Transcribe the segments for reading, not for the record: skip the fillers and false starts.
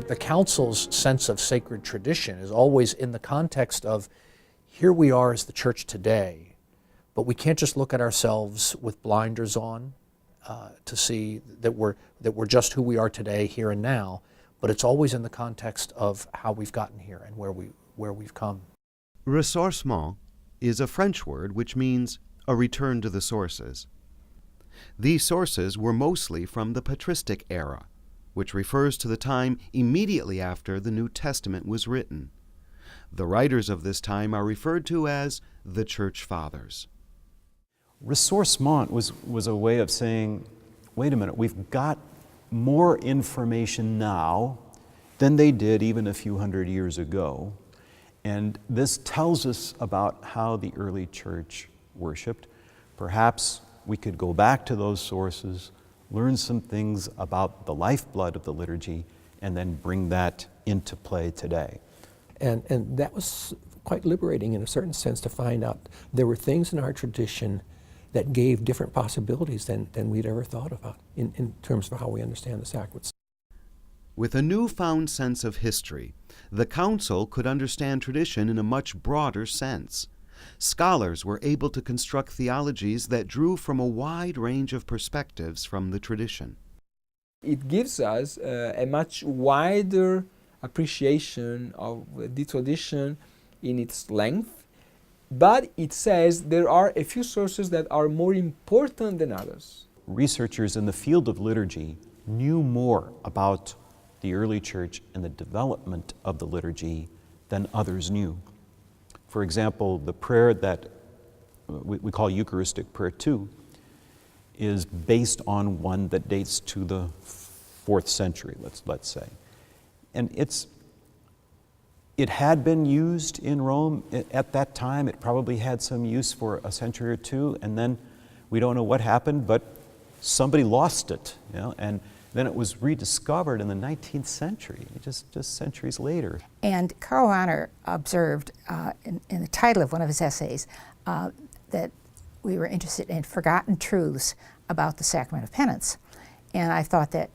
The Council's sense of sacred tradition is always in the context of, here we are as the church today, but we can't just look at ourselves with blinders on to see that we're just who we are today, here and now, but it's always in the context of how we've gotten here and where we've come. Ressourcement is a French word which means a return to the sources. These sources were mostly from the patristic era, which refers to the time immediately after the New Testament was written. The writers of this time are referred to as the Church Fathers. Ressourcement was a way of saying, wait a minute, we've got more information now than they did even a few hundred years ago. And this tells us about how the early church worshiped. Perhaps we could go back to those sources, learn some things about the lifeblood of the liturgy, and then bring that into play today. And that was quite liberating in a certain sense to find out there were things in our tradition that gave different possibilities than we'd ever thought about in terms of how we understand the sacraments. With a newfound sense of history, the Council could understand tradition in a much broader sense. Scholars were able to construct theologies that drew from a wide range of perspectives from the tradition. It gives us a much wider appreciation of the tradition in its length, but it says there are a few sources that are more important than others. Researchers in the field of liturgy knew more about the early church and the development of the liturgy than others knew. For example, the prayer that we call Eucharistic Prayer 2 is based on one that dates to the 4th century, let's say. And it had been used in Rome at that time. It probably had some use for a century or two, and then we don't know what happened, but somebody lost it, and then it was rediscovered in the 19th century, just centuries later. And Karl Rahner observed in the title of one of his essays that we were interested in forgotten truths about the sacrament of penance. And I thought that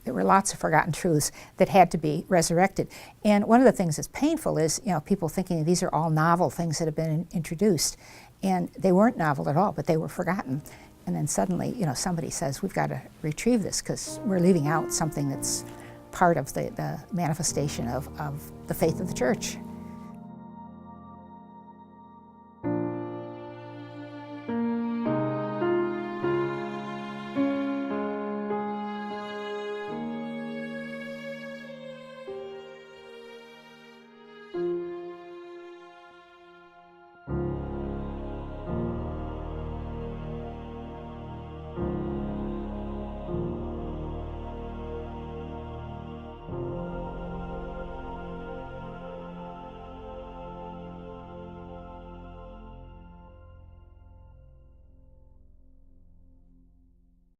there were lots of forgotten truths that had to be resurrected. And one of the things that's painful is, people thinking these are all novel things that have been introduced. And they weren't novel at all, but they were forgotten. And then suddenly, somebody says, we've got to retrieve this because we're leaving out something that's part of the manifestation of the faith of the church.